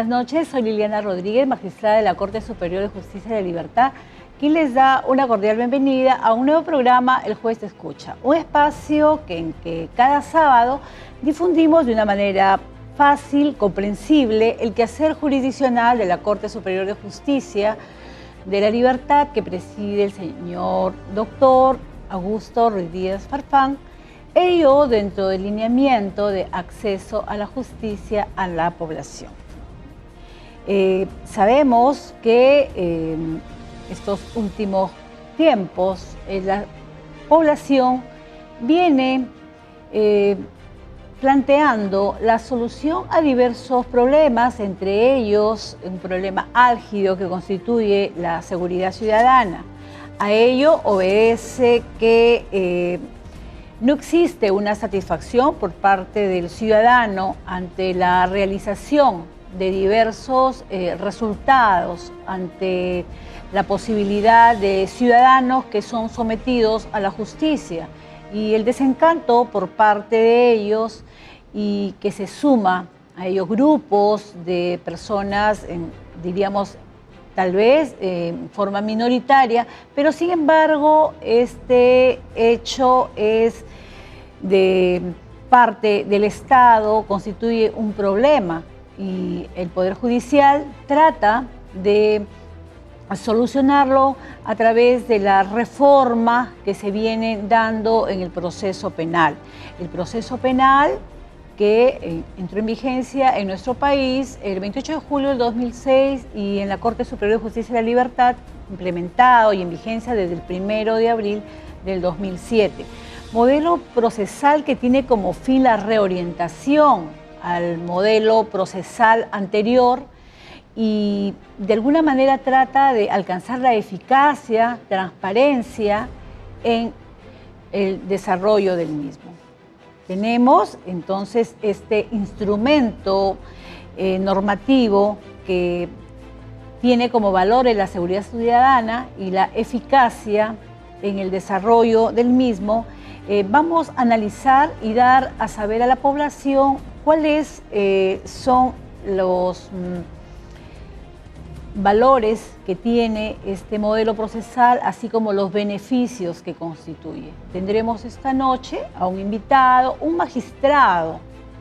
buenas noches. Soy Liliana Rodríguez, magistrada de la Corte Superior de Justicia de la Libertad, quien les da una cordial bienvenida a un nuevo programa, El Juez te Escucha, un espacio en que cada sábado difundimos de una manera fácil, comprensible, el quehacer jurisdiccional de la Corte Superior de Justicia de la Libertad que preside el señor doctor Augusto Ruiz Díaz Farfán, ello dentro del lineamiento de acceso a la justicia a la población. Sabemos que estos últimos tiempos la población viene planteando la solución a diversos problemas, entre ellos un problema álgido que constituye la seguridad ciudadana. A ello obedece que no existe una satisfacción por parte del ciudadano ante la realización de diversos resultados, ante la posibilidad de ciudadanos que son sometidos a la justicia y el desencanto por parte de ellos, y que se suma a ellos grupos de personas, diríamos, tal vez en forma minoritaria, pero sin embargo este hecho es de parte del Estado, constituye un problema y el Poder Judicial trata de solucionarlo a través de la reforma que se viene dando en el proceso penal. El proceso penal que entró en vigencia en nuestro país el 28 de julio del 2006 y en la Corte Superior de Justicia de la Libertad implementado y en vigencia desde el 1 de abril del 2007. Modelo procesal que tiene como fin la reorientación al modelo procesal anterior y de alguna manera trata de alcanzar la eficacia, transparencia en el desarrollo del mismo. Tenemos entonces este instrumento normativo que tiene como valores la seguridad ciudadana y la eficacia en el desarrollo del mismo. Vamos a analizar y dar a saber a la población cuáles son los valores que tiene este modelo procesal, así como los beneficios que constituye. Tendremos esta noche a un invitado, un magistrado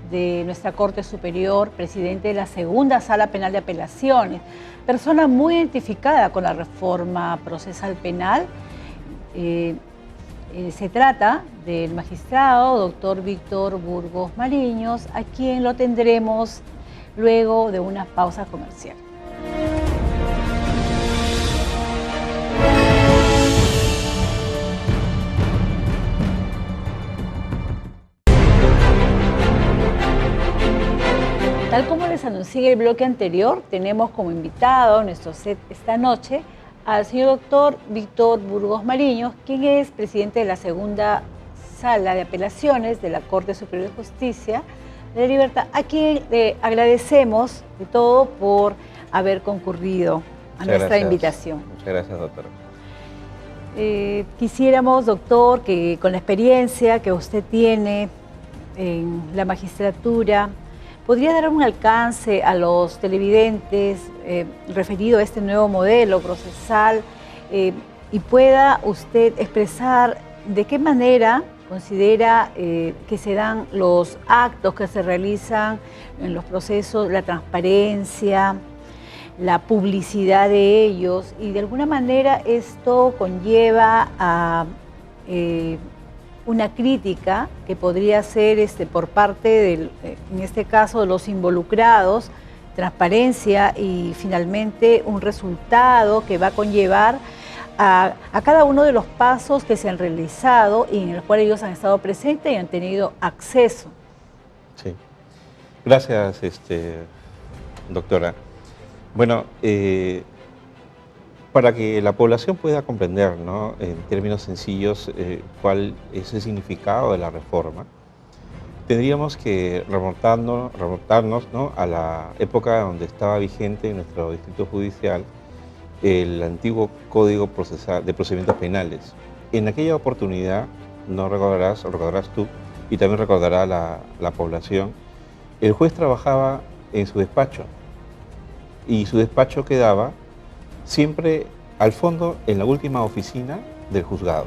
de nuestra Corte Superior, presidente de la Segunda Sala Penal de Apelaciones, persona muy identificada con la reforma procesal penal. Se trata del magistrado doctor Víctor Burgos Mariños, a quien lo tendremos luego de una pausa comercial. Tal como les anuncié en el bloque anterior, tenemos como invitado en nuestro set esta noche al señor doctor Víctor Burgos Mariños, quien es presidente de la Segunda Sala de Apelaciones de la Corte Superior de Justicia de la Libertad, a quien le agradecemos de todo por haber concurrido a nuestra invitación. Muchas gracias, doctora. Quisiéramos, doctor, que con la experiencia que usted tiene en la magistratura, ¿podría dar un alcance a los televidentes referido a este nuevo modelo procesal y pueda usted expresar de qué manera considera que se dan los actos que se realizan en los procesos, la transparencia, la publicidad de ellos, y de alguna manera esto conlleva a una crítica que podría ser por parte, en este caso, de los involucrados, transparencia y finalmente un resultado que va a conllevar a cada uno de los pasos que se han realizado y en el cual ellos han estado presentes y han tenido acceso? Sí. Gracias, doctora. Bueno, para que la población pueda comprender, ¿no?, en términos sencillos, cuál es el significado de la reforma, tendríamos que remontarnos, ¿no?, a la época donde estaba vigente en nuestro distrito judicial el antiguo Código de Procedimientos Penales. En aquella oportunidad, no recordarás tú, y también recordará la población, el juez trabajaba en su despacho y su despacho quedaba siempre al fondo, en la última oficina del juzgado.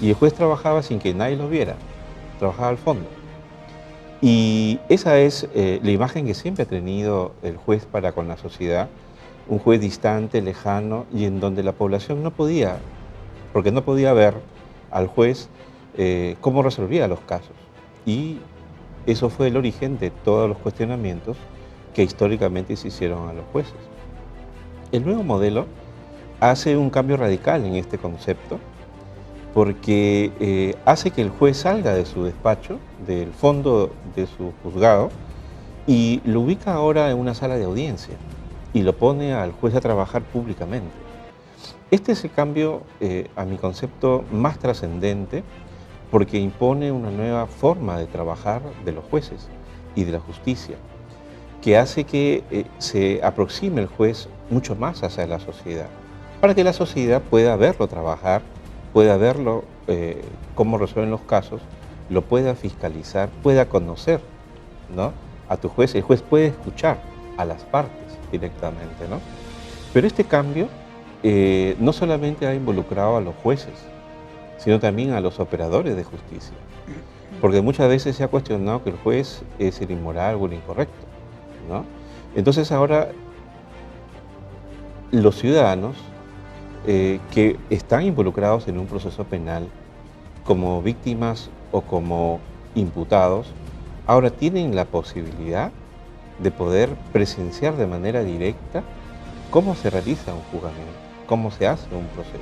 Y el juez trabajaba sin que nadie lo viera, trabajaba al fondo. Y esa es la imagen que siempre ha tenido el juez para con la sociedad, un juez distante, lejano, y en donde la población no podía, porque no podía ver al juez cómo resolvía los casos. Y eso fue el origen de todos los cuestionamientos que históricamente se hicieron a los jueces. El nuevo modelo hace un cambio radical en este concepto, porque hace que el juez salga de su despacho, del fondo de su juzgado, y lo ubica ahora en una sala de audiencia y lo pone al juez a trabajar públicamente. Este es el cambio, a mi concepto, más trascendente, porque impone una nueva forma de trabajar de los jueces y de la justicia, que hace que se aproxime el juez mucho más hacia la sociedad, para que la sociedad pueda verlo trabajar, pueda verlo cómo resuelven los casos, lo pueda fiscalizar, pueda conocer, ¿no?, a tu juez. El juez puede escuchar a las partes directamente, ¿no? Pero este cambio no solamente ha involucrado a los jueces, sino también a los operadores de justicia, porque muchas veces se ha cuestionado que el juez es el inmoral o el incorrecto, ¿no? Entonces ahora los ciudadanos que están involucrados en un proceso penal como víctimas o como imputados, ahora tienen la posibilidad de poder presenciar de manera directa cómo se realiza un juzgamiento, cómo se hace un proceso.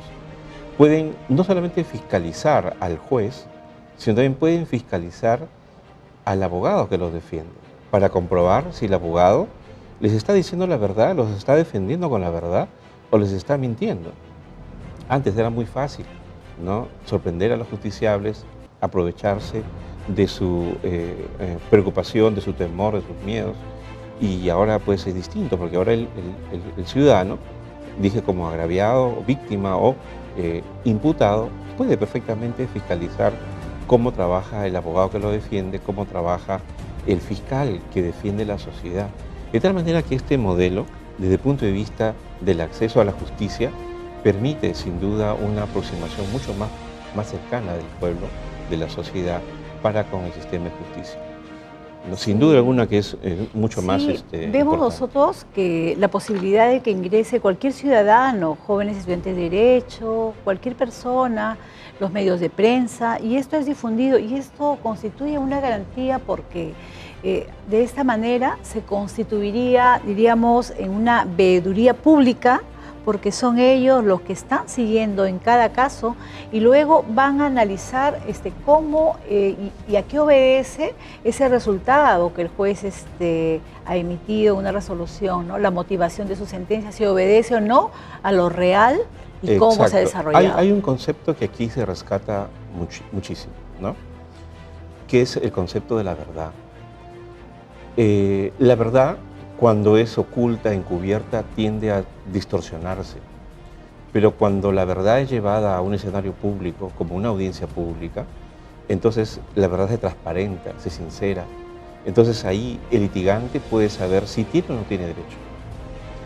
Pueden no solamente fiscalizar al juez, sino también pueden fiscalizar al abogado que los defiende, para comprobar si el abogado les está diciendo la verdad, los está defendiendo con la verdad o les está mintiendo. Antes era muy fácil, ¿no?, sorprender a los justiciables, aprovecharse de su preocupación, de su temor, de sus miedos, y ahora pues es distinto, porque ahora el ciudadano, dije como agraviado, víctima o imputado, puede perfectamente fiscalizar cómo trabaja el abogado que lo defiende, cómo trabaja el fiscal que defiende la sociedad. De tal manera que este modelo, desde el punto de vista del acceso a la justicia, permite sin duda una aproximación mucho más cercana del pueblo, de la sociedad, para con el sistema de justicia. No, sin duda alguna que es mucho más vemos importante. nosotros que la posibilidad de que ingrese cualquier ciudadano, jóvenes estudiantes de Derecho, cualquier persona, los medios de prensa, y esto es difundido, y esto constituye una garantía porque de esta manera se constituiría, diríamos, en una veeduría pública, porque son ellos los que están siguiendo en cada caso y luego van a analizar cómo y a qué obedece ese resultado que el juez ha emitido, una resolución, ¿no?, la motivación de su sentencia, si obedece o no a lo real y cómo se ha desarrollado. Hay un concepto que aquí se rescata muchísimo, ¿no?, que es el concepto de la verdad. La verdad, cuando es oculta, encubierta, tiende a distorsionarse. Pero cuando la verdad es llevada a un escenario público, como una audiencia pública, entonces la verdad se transparenta, se sincera. Entonces ahí el litigante puede saber si tiene o no tiene derecho.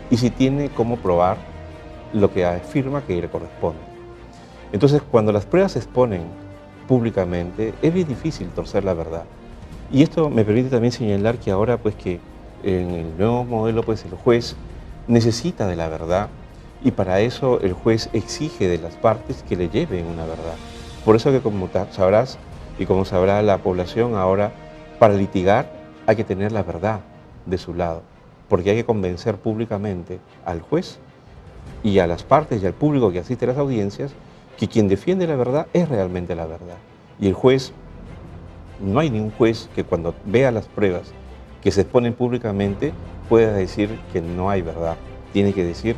Y si tiene cómo probar lo que afirma que le corresponde. Entonces cuando las pruebas se exponen públicamente, es bien difícil torcer la verdad. Y esto me permite también señalar que ahora pues que en el nuevo modelo, pues el juez necesita de la verdad y para eso el juez exige de las partes que le lleven una verdad. Por eso que como sabrás y como sabrá la población ahora, para litigar hay que tener la verdad de su lado, porque hay que convencer públicamente al juez y a las partes y al público que asiste a las audiencias que quien defiende la verdad es realmente la verdad. Y el juez, no hay ningún juez que cuando vea las pruebas que se exponen públicamente pueda decir que no hay verdad, tiene que decir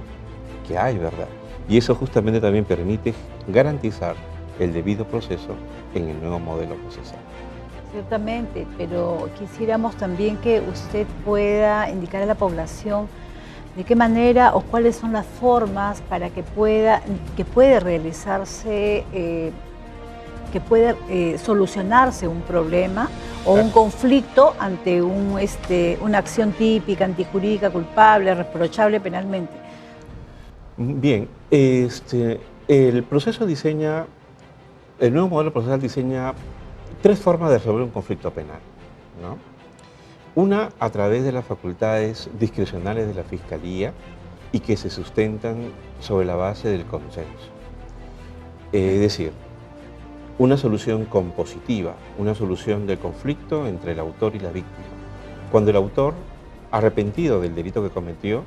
que hay verdad. Y eso justamente también permite garantizar el debido proceso en el nuevo modelo procesal. Ciertamente, pero quisiéramos también que usted pueda indicar a la población de qué manera o cuáles son las formas para que puede realizarse que puede solucionarse un problema o un conflicto ante una acción típica, antijurídica, culpable, reprochable penalmente? Bien, el proceso diseña, el nuevo modelo procesal diseña tres formas de resolver un conflicto penal, ¿no? Una, a través de las facultades discrecionales de la Fiscalía y que se sustentan sobre la base del consenso. Es decir, una solución compositiva, una solución del conflicto entre el autor y la víctima. Cuando el autor, arrepentido del delito que cometió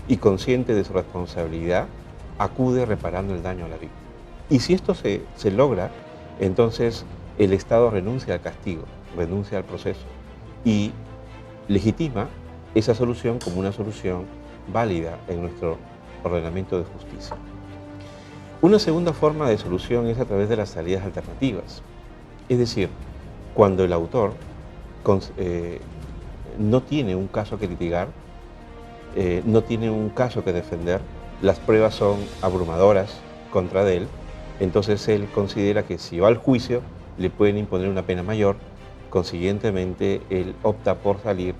y consciente de su responsabilidad, acude reparando el daño a la víctima. Y si esto se logra, entonces el Estado renuncia al castigo, renuncia al proceso y legitima esa solución como una solución válida en nuestro ordenamiento de justicia. Una segunda forma de solución es a través de las salidas alternativas. Es decir, cuando el autor no tiene un caso que litigar, no tiene un caso que defender, las pruebas son abrumadoras contra él, entonces él considera que si va al juicio le pueden imponer una pena mayor, consiguientemente él opta por salir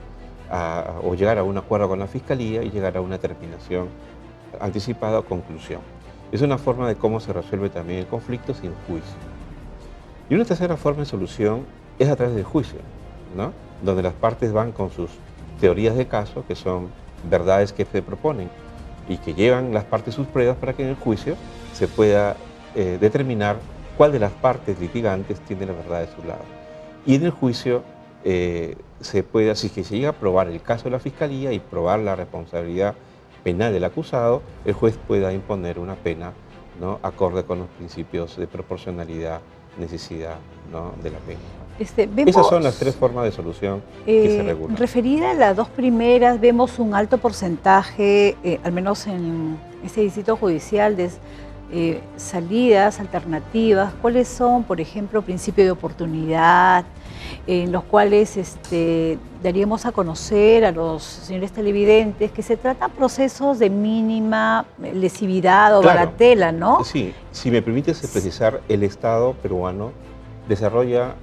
o llegar a un acuerdo con la Fiscalía y llegar a una terminación anticipada o conclusión. Es una forma de cómo se resuelve también el conflicto sin juicio. Y una tercera forma de solución es a través del juicio, ¿no? Donde las partes van con sus teorías de caso, que son verdades que se proponen y que llevan las partes sus pruebas para que en el juicio se pueda determinar cuál de las partes litigantes tiene la verdad de su lado. Y en el juicio si que se llega a probar el caso de la Fiscalía y probar la responsabilidad penal del acusado, el juez pueda imponer una pena, ¿no?, acorde con los principios de proporcionalidad, necesidad, ¿no?, de la pena. Esas son las tres formas de solución que se regulan. Referida a las dos primeras, vemos un alto porcentaje, al menos en este distrito judicial, de salidas alternativas. ¿Cuáles son, por ejemplo, principio de oportunidad, en los cuales daríamos a conocer a los señores televidentes que se tratan procesos de mínima lesividad o claro, bagatela, ¿no? Sí, si me permites precisar, el Estado peruano desarrolla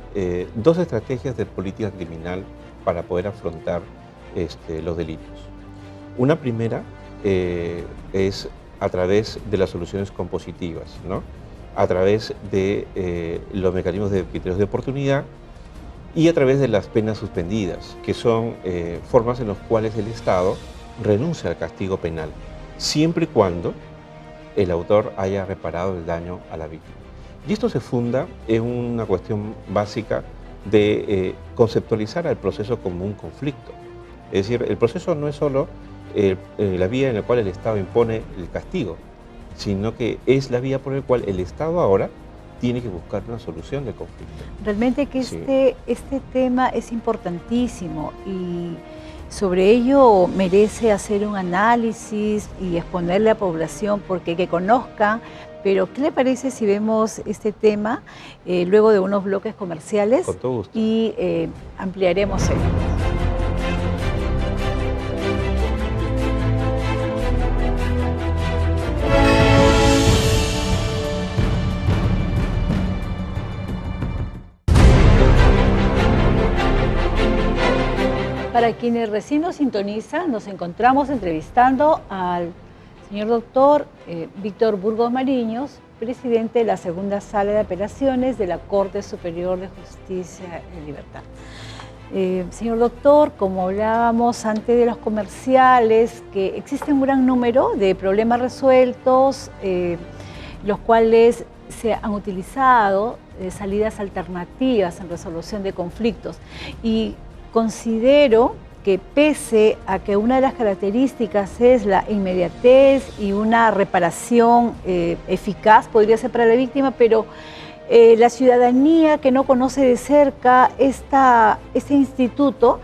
dos estrategias de política criminal para poder afrontar los delitos. Una primera es a través de las soluciones compositivas, ¿no?, a través de los mecanismos de criterios de oportunidad y a través de las penas suspendidas, que son formas en las cuales el Estado renuncia al castigo penal, siempre y cuando el autor haya reparado el daño a la víctima. Y esto se funda en una cuestión básica de conceptualizar al proceso como un conflicto. Es decir, el proceso no es solo la vía en la cual el Estado impone el castigo, sino que es la vía por la cual el Estado ahora tiene que buscar una solución del conflicto. Realmente que sí, este tema es importantísimo y sobre ello merece hacer un análisis y exponerle a la población porque que conozcan. Pero, ¿qué le parece si vemos este tema luego de unos bloques comerciales? Con todo gusto. Y ampliaremos él. Para quienes recién nos sintonizan, nos encontramos entrevistando al señor doctor Víctor Burgos Mariños, presidente de la Segunda Sala de Apelaciones de la Corte Superior de Justicia y Libertad. Señor doctor, como hablábamos antes de los comerciales, que existe un gran número de problemas resueltos, los cuales se han utilizado salidas alternativas en resolución de conflictos. Y considero que pese a que una de las características es la inmediatez y una reparación eficaz, podría ser para la víctima, pero la ciudadanía que no conoce de cerca este instituto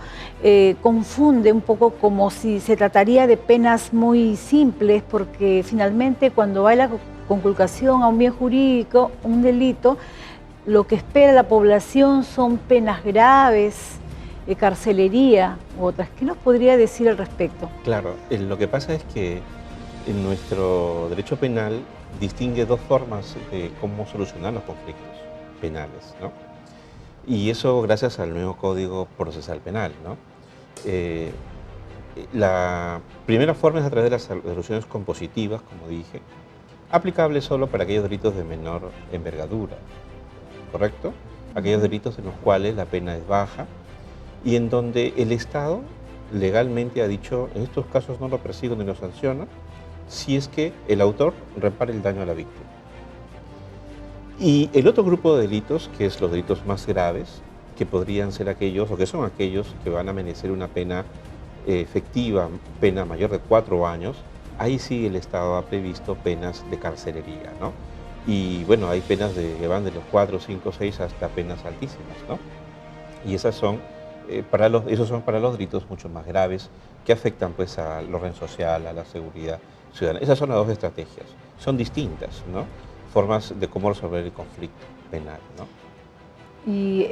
confunde un poco como si se trataría de penas muy simples, porque finalmente cuando va la conculcación a un bien jurídico, un delito, lo que espera la población son penas graves, carcelería u otras. ¿Qué nos podría decir al respecto? Claro, lo que pasa es que en nuestro derecho penal distingue dos formas de cómo solucionar los conflictos. penales, ¿no? Y eso gracias al nuevo Código Procesal Penal, ¿no? Eh, la primera forma es a través de las resoluciones compositivas, como dije, aplicable solo para aquellos delitos de menor envergadura, ¿correcto? Aquellos delitos en los cuales la pena es baja y en donde el Estado legalmente ha dicho, en estos casos no lo persigo ni lo sanciono, si es que el autor repare el daño a la víctima. Y el otro grupo de delitos, que es los delitos más graves, que podrían ser aquellos, o que son aquellos que van a merecer una pena efectiva, pena mayor de 4 años, ahí sí el Estado ha previsto penas de carcelería, ¿no? Y bueno, hay penas que van de los 4, 5, 6 hasta penas altísimas, ¿no? Y esas son, esos son para los delitos mucho más graves que afectan pues al orden social, a la seguridad ciudadana. Esas son las dos estrategias. Son distintas, ¿no? Formas de cómo resolver el conflicto penal, ¿no? Y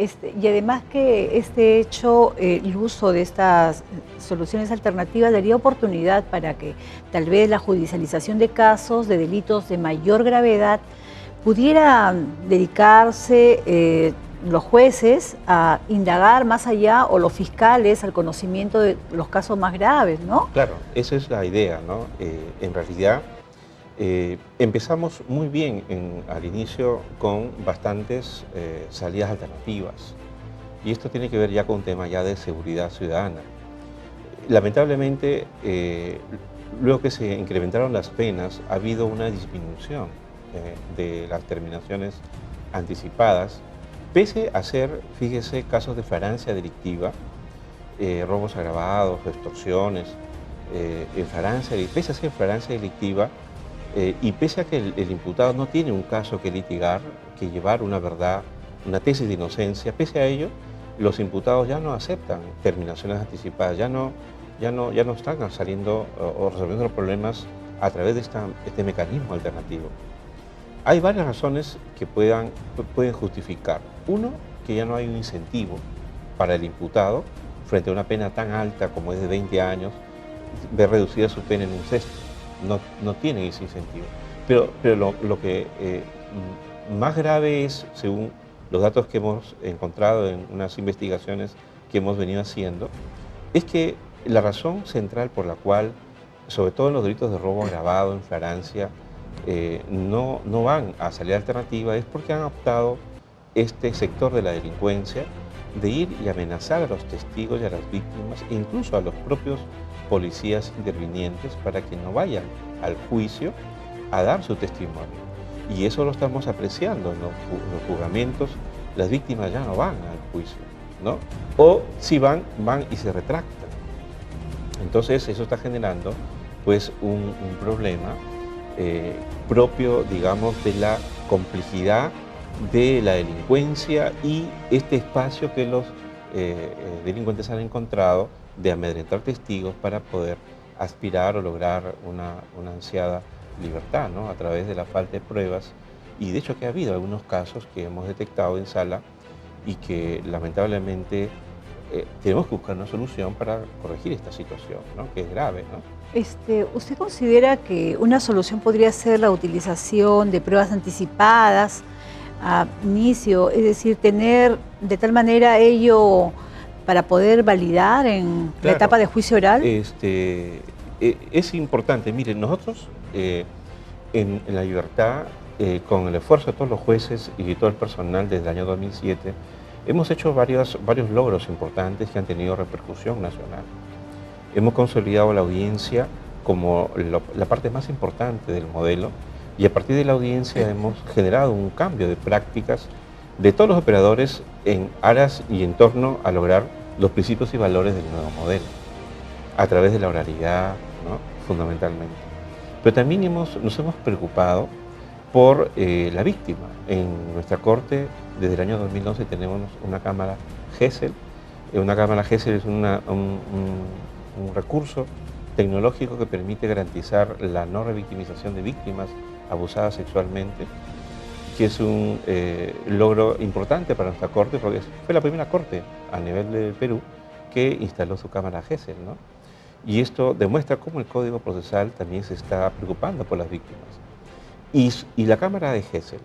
además que este hecho, el uso de estas soluciones alternativas daría oportunidad para que tal vez la judicialización de casos de delitos de mayor gravedad pudiera dedicarse los jueces a indagar más allá o los fiscales al conocimiento de los casos más graves, ¿no? Claro, esa es la idea, ¿no? En realidad empezamos muy bien al inicio con bastantes salidas alternativas y esto tiene que ver ya con un tema ya de seguridad ciudadana. Lamentablemente, luego que se incrementaron las penas, ha habido una disminución de las terminaciones anticipadas, pese a ser, fíjese, casos de flagrancia delictiva, robos agravados, extorsiones, pese a ser flagrancia delictiva, y pese a que el imputado no tiene un caso que litigar, que llevar una verdad, una tesis de inocencia, pese a ello, los imputados ya no aceptan terminaciones anticipadas, ya no están saliendo o resolviendo los problemas a través de este mecanismo alternativo. Hay varias razones que pueden justificar. Uno, que ya no hay un incentivo para el imputado frente a una pena tan alta como es de 20 años, ver reducida su pena en un sexto. No tienen ese incentivo. Pero lo que más grave es, según los datos que hemos encontrado en unas investigaciones que hemos venido haciendo, es que la razón central por la cual, sobre todo en los delitos de robo agravado, en flagrancia, no van a salida alternativa es porque han optado este sector de la delincuencia de ir y amenazar a los testigos y a las víctimas, e incluso a los propios policías intervinientes para que no vayan al juicio a dar su testimonio. Y eso lo estamos apreciando en los juzgamientos, las víctimas ya no van al juicio, ¿no? O si van y se retractan. Entonces eso está generando pues un problema propio, digamos, de la complejidad de la delincuencia y este espacio que los delincuentes han encontrado de amedrentar testigos para poder aspirar o lograr una ansiada libertad, ¿no? A través de la falta de pruebas. Y de hecho que ha habido algunos casos que hemos detectado en sala y que lamentablemente tenemos que buscar una solución para corregir esta situación, ¿no? Que es grave, ¿no? ¿Usted considera que una solución podría ser la utilización de pruebas anticipadas a inicio, es decir, tener de tal manera ello para poder validar en la etapa de juicio oral? Es importante. Miren, nosotros en La Libertad, con el esfuerzo de todos los jueces y de todo el personal desde el año 2007, hemos hecho varios logros importantes que han tenido repercusión nacional. Hemos consolidado la audiencia como la parte más importante del modelo y a partir de la audiencia hemos generado un cambio de prácticas de todos los operadores en aras y en torno a lograr los principios y valores del nuevo modelo, a través de la oralidad, ¿no? Fundamentalmente. Pero también nos hemos preocupado por la víctima. En nuestra corte, desde el año 2011, tenemos una cámara GESEL. Una cámara GESEL es un recurso tecnológico que permite garantizar la no revictimización de víctimas abusadas sexualmente, que es un logro importante para nuestra corte, porque fue la primera corte a nivel del Perú que instaló su cámara GESEL, ¿no? Y esto demuestra cómo el Código Procesal también se está preocupando por las víctimas. Y la cámara de GESEL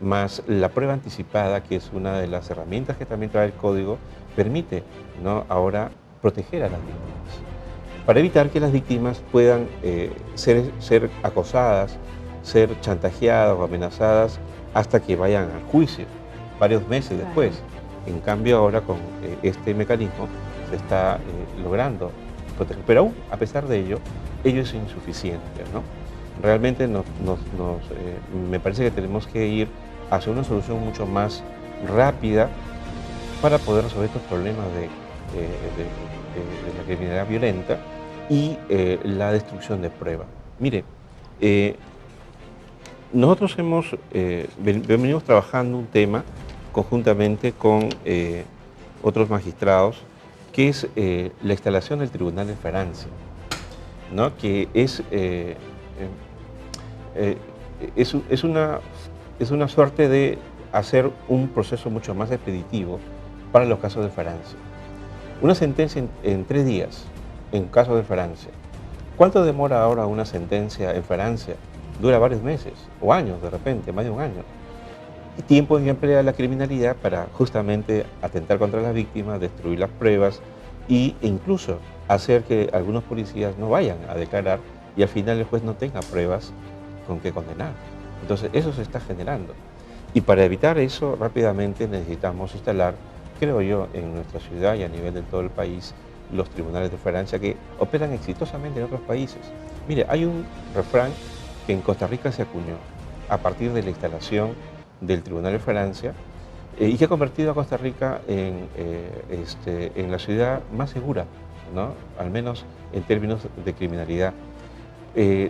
más la prueba anticipada, que es una de las herramientas que también trae el código, permite, ¿no?, ahora proteger a las víctimas, para evitar que las víctimas puedan ser acosadas, ser chantajeadas o amenazadas hasta que vayan al juicio, varios meses después. En cambio ahora con este mecanismo se está logrando proteger, pero aún a pesar de ello es insuficiente, ¿no? Realmente me parece que tenemos que ir hacia una solución mucho más rápida para poder resolver estos problemas de la criminalidad violenta y la destrucción de pruebas. Mire, nosotros venimos trabajando un tema conjuntamente con otros magistrados, que es la instalación del Tribunal de Francia, ¿no?, que es una suerte de hacer un proceso mucho más expeditivo para los casos de Francia. Una sentencia en 3 días, en caso de Francia. ¿Cuánto demora ahora una sentencia en Francia? Dura varios meses, o años de repente, más de un año. Y tiempo en que emplea la criminalidad para justamente atentar contra las víctimas, destruir las pruebas e incluso hacer que algunos policías no vayan a declarar y al final el juez no tenga pruebas con que condenar. Entonces eso se está generando. Y para evitar eso rápidamente necesitamos instalar, creo yo, en nuestra ciudad y a nivel de todo el país, los tribunales de Francia que operan exitosamente en otros países. Mire, hay un refrán que en Costa Rica se acuñó a partir de la instalación del Tribunal de Francia y que ha convertido a Costa Rica en la ciudad más segura, ¿no?, al menos en términos de criminalidad. Se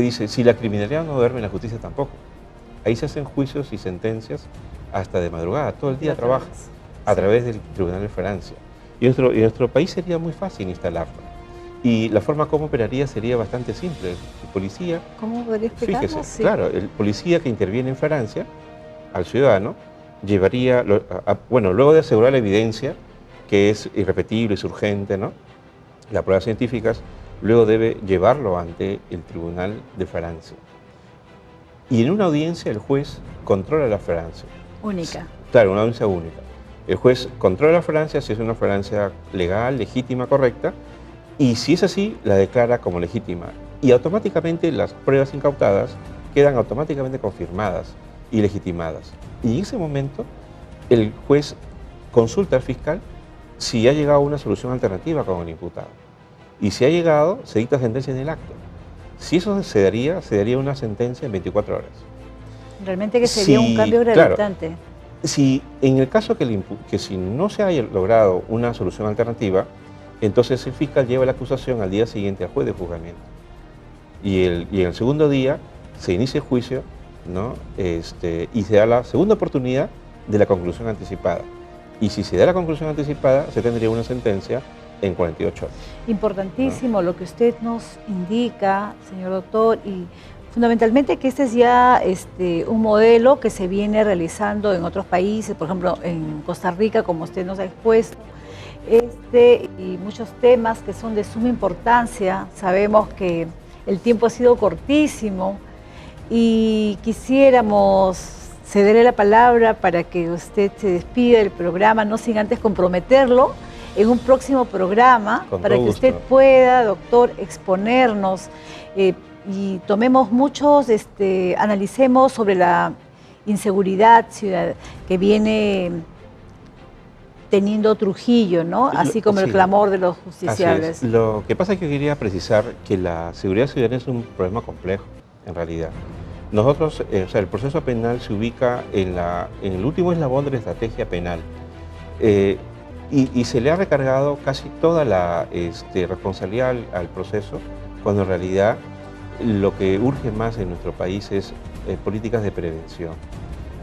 dice, si la criminalidad no duerme, la justicia tampoco. Ahí se hacen juicios y sentencias hasta de madrugada, todo el día trabajas a través del Tribunal de Francia. Y en nuestro país sería muy fácil instalarlo. Y la forma como operaría sería bastante simple. El policía... ¿Cómo podría explicarlo? Fíjese, Sí. claro, el policía que interviene en Francia al ciudadano llevaría, bueno, luego de asegurar la evidencia, que es irrepetible, es urgente, ¿no?, las pruebas científicas, luego debe llevarlo ante el Tribunal de Francia. Y en una audiencia el juez controla la Francia. Única. Claro, una audiencia única. El juez controla la Francia si es una Francia legal, legítima, correcta, y si es así, la declara como legítima. Y automáticamente las pruebas incautadas quedan automáticamente confirmadas y legitimadas. Y en ese momento el juez consulta al fiscal si ha llegado a una solución alternativa con el imputado. Y si ha llegado, se dicta sentencia en el acto. Si eso se daría una sentencia en 24 horas. Realmente que sería un cambio gravitante. Claro, si en el caso que si no se haya logrado una solución alternativa, entonces el fiscal lleva la acusación al día siguiente al juez de juzgamiento. Y en el segundo día se inicia el juicio, ¿no?, y se da la segunda oportunidad de la conclusión anticipada. Y si se da la conclusión anticipada, se tendría una sentencia en 48 horas. Importantísimo lo que usted nos indica, señor doctor, y fundamentalmente que este es ya un modelo que se viene realizando en otros países, por ejemplo en Costa Rica, como usted nos ha expuesto, y muchos temas que son de suma importancia. Sabemos que el tiempo ha sido cortísimo y quisiéramos cederle la palabra para que usted se despida del programa, no sin antes comprometerlo en un próximo programa, para que usted pueda, doctor, exponernos y tomemos analicemos sobre la inseguridad que viene teniendo Trujillo, ¿no?, así como el clamor de los justiciables. Lo que pasa es que quería precisar que la seguridad ciudadana es un problema complejo, en realidad. Nosotros, el proceso penal se ubica en el último eslabón de la estrategia penal y se le ha recargado casi toda la responsabilidad al proceso, cuando en realidad lo que urge más en nuestro país es políticas de prevención,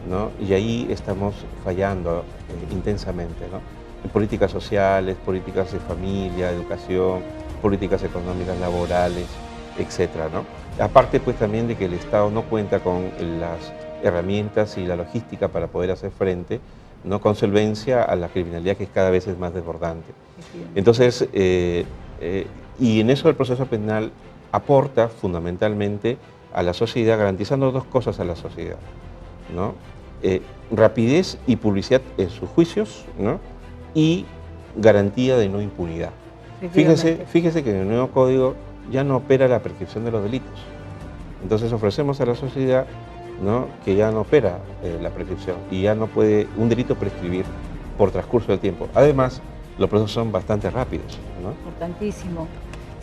¿no? Y ahí estamos fallando intensamente, ¿no?, en políticas sociales, políticas de familia, educación, políticas económicas, laborales, etcétera, ¿no? Aparte, pues, también de que el Estado no cuenta con las herramientas y la logística para poder hacer frente, ¿no?, con solvencia a la criminalidad que cada vez es más desbordante. Entonces, y en eso el proceso penal aporta fundamentalmente a la sociedad, garantizando dos cosas a la sociedad, ¿no? Rapidez y publicidad en sus juicios, ¿no? Y garantía de no impunidad. Fíjese que en el nuevo código ya no opera la prescripción de los delitos. Entonces ofrecemos a la sociedad, ¿no?, que ya no opera la prescripción y ya no puede un delito prescribir por transcurso del tiempo. Además, los procesos son bastante rápidos, ¿no? Importantísimo.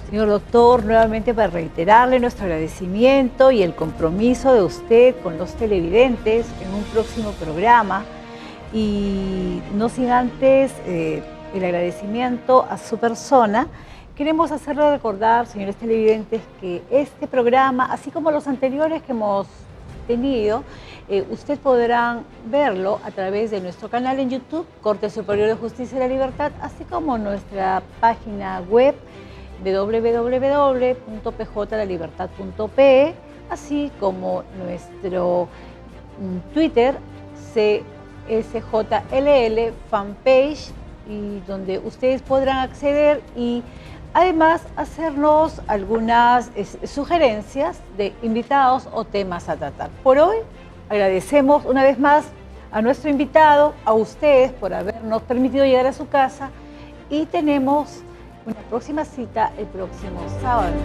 Señor doctor, nuevamente para reiterarle nuestro agradecimiento y el compromiso de usted con los televidentes en un próximo programa. Y no sin antes el agradecimiento a su persona, queremos hacerle recordar, señores televidentes, que este programa, así como los anteriores que hemos tenido, usted podrán verlo a través de nuestro canal en YouTube, Corte Superior de Justicia y la Libertad, así como nuestra página web www.pjlalibertad.pe, así como nuestro Twitter, CSJLL fanpage, y donde ustedes podrán acceder y además hacernos algunas sugerencias de invitados o temas a tratar. Por hoy agradecemos una vez más a nuestro invitado, a ustedes por habernos permitido llegar a su casa, y tenemos una próxima cita el próximo sábado.